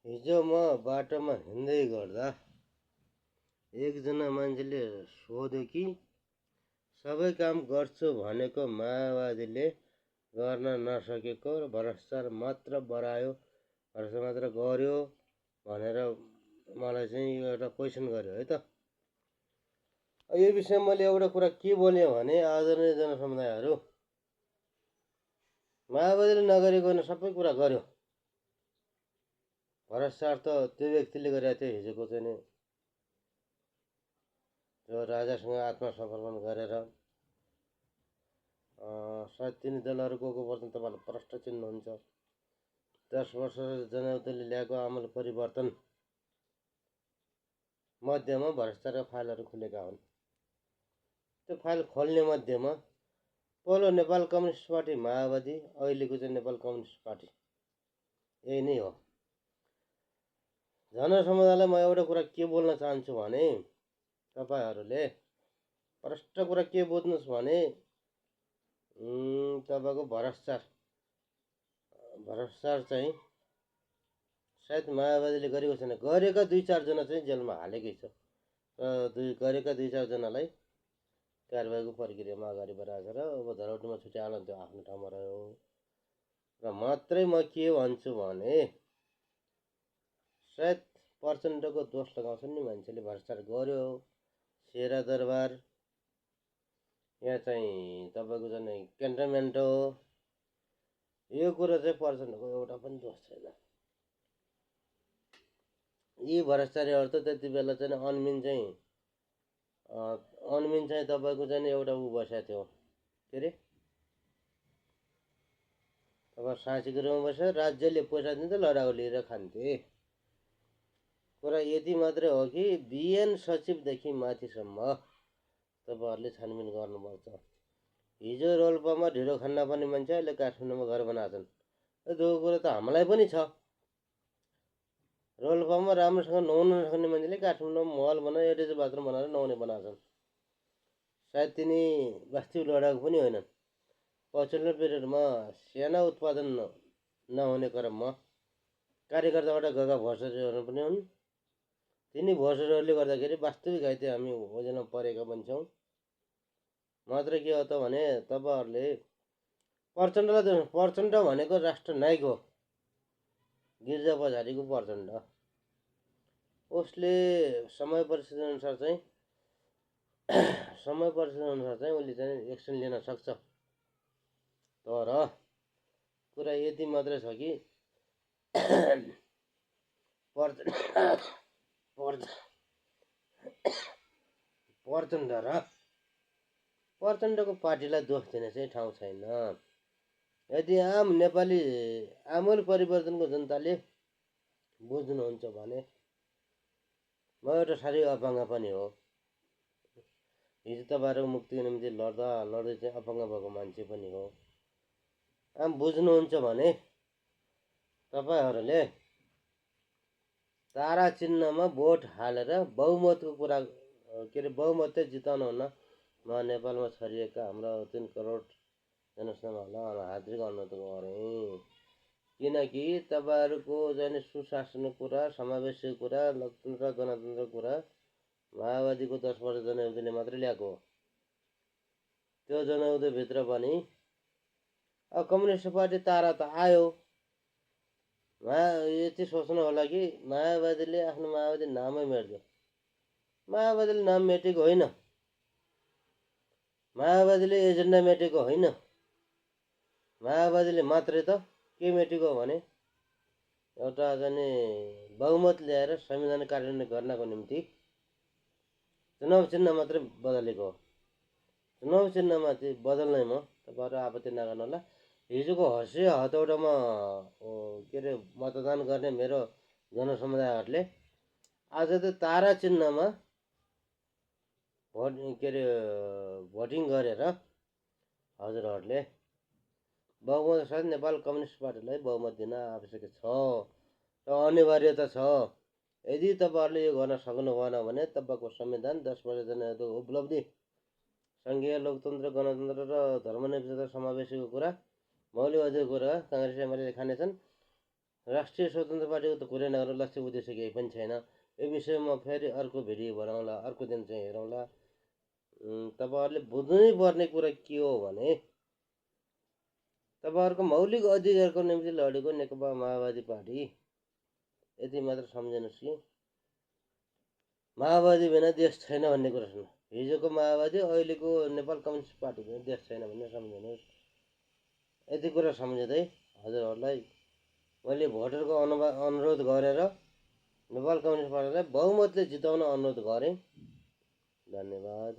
हिजो म बाटोमा हिँड्दै गर्दा एकजना मान्छेले सोध्यो कि सबै काम गर्छु भनेको माओवादीले गर्न नसकेको र भ्रष्टाचार मात्र बढायो, भ्रष्टाचार मात्र गर्यो भनेर मलाई चाहिँ यो एउटा क्वेसन गर्यो है त। यो विषयमा मैले एउटा कुरा के बोलेँ भने, आदरणीय जनसमुदायहरू, माओवादीले नगरेको सबै कुरा गर्यो। भ्रष्टाचार त त्यो व्यक्तिले गरेको थियो, हिजोको चाहिँ नि जो राजासँग आत्मसमर्पण गरेर सायद तिनी दलहरू को पर्छन् तपाईँहरूले प्रष्ट चिन्नुहुन्छ। 10 वर्ष जनताले ल्याएको आमूल परिवर्तन मध्येमा भ्रष्टाचारका फाइलहरू खुलेका हुन्। त्यो फाइल खोल्ने मध्येमा पहिलो नेपाल कम्युनिस्ट पार्टी माओवादी, अहिलेको चाहिँ नेपाल कम्युनिस्ट पार्टी, यही नै हो। जनसमुदायलाई म एउटा कुरा के बोल्न चाहन्छु भने, तपाईँहरूले प्रष्ट कुरा के बुझ्नुहोस् भने, तपाईँको भ्रष्टाचार चाहिँ सायद माओवादीले गरेको छैन, गरेका 2-4 जना चाहिँ जेलमा हालेकै छ। गरेका 2-4 जनालाई कारबाहीको प्रक्रियामा अगाडि बढाएको र अब धरौटीमा छुट्याउन त्यो आफ्नो ठाउँमा रह्यो। र मात्रै म के भन्छु भने, सायद प्रचण्डको दोष लगाउँछन् नि मान्छेले, भ्रष्टाचार गर्यो, सेरा दरबार, यहाँ चाहिँ तपाईँको चाहिँ क्यान्टनमेन्ट हो, यो कुरा चाहिँ प्रचण्डको एउटा पनि दोष छैन। यी भ्रष्टाचारीहरू त त्यति बेला चाहिँ अनमिन चाहिँ तपाईँको चाहिँ एउटा ऊ बसेको थियो, के अरे अब साँचीको रुममा बसेर राज्यले पैसा दिन्छ, लडाको लिएर खान्थे। कुरा यति मात्रै हो कि बिएन सचिवदेखि माथिसम्म तपाईँहरूले छानबिन गर्नुपर्छ। हिजो रोल्पामा ढिँडो खान नपर्ने मान्छे अहिले काठमाडौँमा घर बनाएछन्, त्यो कुरो त हामीलाई पनि छ। रोल्पामा राम्रोसँग नुहाउन नसक्ने मान्छेले काठमाडौँमा महल बनाएर एटेच बाथरुम बनाएर नुहाउने बनाएछन्। सायद तिनी वास्तविक लडाकु पनि होइनन्। पछिल्लो पिरियडमा सेना उत्पादन नहुने क्रममा कार्यकर्ताबाट गएका भोसडीहरू पनि हुन्। तिनी भोसडीहरूले गर्दाखेरि वास्तविक घाइते हामी ओजेलमा परेका पनि छौँ। मात्र के हो त भने, तपाईँहरूले प्रचण्डलाई, प्रचण्ड भनेको राष्ट्रनायक हो, गिर्जा पछाडिको प्रचण्ड। उसले समय परिस्थिति अनुसार चाहिँ उसले चाहिँ एक्सन लिन सक्छ। तर कुरा यति मात्रै छ कि प्रचण्डको पार्टीलाई दोष दिने चाहिँ ठाउँ छैन। यदि आम नेपाली आमूल परिवर्तनको जनताले बुझ्नुहुन्छ भने, म एउटा साह्रै अपाङ्ग पनि हो। हिजो तपाईँहरूको मुक्तिको निम्ति लड्दै चाहिँ अपाङ्ग भएको मान्छे पनि हो। आम बुझ्नुहुन्छ भने तपाईँहरूले तारा चिन्हमा भोट हालेर बहुमतको कुरा, के अरे बहुमत चाहिँ जिताउनु हुन म नेपालमा छरिएका हाम्रो 3 करोड जनसमुदायलाई हार्दिक अनुरोध गरेँ। किनकि तपाईँहरूको चाहिँ सुशासनको कुरा, समावेशीको कुरा, लोकतन्त्र गणतन्त्रको कुरा माओवादीको 10 वर्ष जनयुद्धले मात्रै ल्याएको हो। त्यो जनयुद्धभित्र पनि अब कम्युनिस्ट पार्टी तारा त आयो। यति सोच्नु होला कि माओवादीले आफ्नो माओवादी नामै मेट्यो। माओवादीले नाम मेटेको होइन, माओवादीले एजेन्डा मेटेको होइन। माओवादीले मात्रै त के मेटेको भने, एउटा चाहिँ बहुमत ल्याएर संविधान कार्यान्वयन गर्नको निम्ति चुनाव चिन्ह मात्रै बदलेको हो। चुनाव चिन्हमा चाहिँ बदल्नेमा तपाईँहरू आपत्ति नगर्नु होला। हिजोको हँसिया हतौडामा के अरे मतदान गर्ने मेरो जनसमुदायहरूले आज त तारा चिन्हमा भोटिङ गरेर हजुरहरूले बहुमत साथ नेपाल कम्युनिस्ट पार्टीलाई बहुमत दिन आवश्यक छ र अनिवार्यता छ। यदि तपाईँहरूले यो गर्न सक्नु भएन भने तपाईँको संविधान 10 वर्ष जनयुद्धको उपलब्धि, सङ्घीय लोकतन्त्र, गणतन्त्र र धर्मनिरपेक्षता समावेशीको कुरा, मौलिक अधिकारको कुरा काङ्ग्रेस एमाले खानेछन् र राष्ट्रिय स्वतन्त्र पार्टीको त कुरै नगरौँ, लक्ष्य उद्देश्य केही पनि छैन। यो विषयमा फेरि अर्को भिडियो बनाउँला, अर्को दिन चाहिँ हेरौँला। तपाईँहरूले बुझ्नै पर्ने कुरा के हो भने तपाईँहरूको मौलिक अधिकारको निम्ति लडेको नेकपा माओवादी पार्टी, यति मात्र सम्झिनुहोस् कि माओवादी बिना देश छैन भन्ने कुरा सुन्नु। हिजोको माओवादी, अहिलेको नेपाल कम्युनिस्ट पार्टी बिना देश छैन भन्ने सम्झिनुहोस्। यति कुरा सम्झिँदै हजुरहरूलाई मैले भोटरको अनुरोध गरेर नेपाल कम्युनिस्ट पार्टीलाई बहुमतले जिताउन अनुरोध गरेँ। धन्यवाद।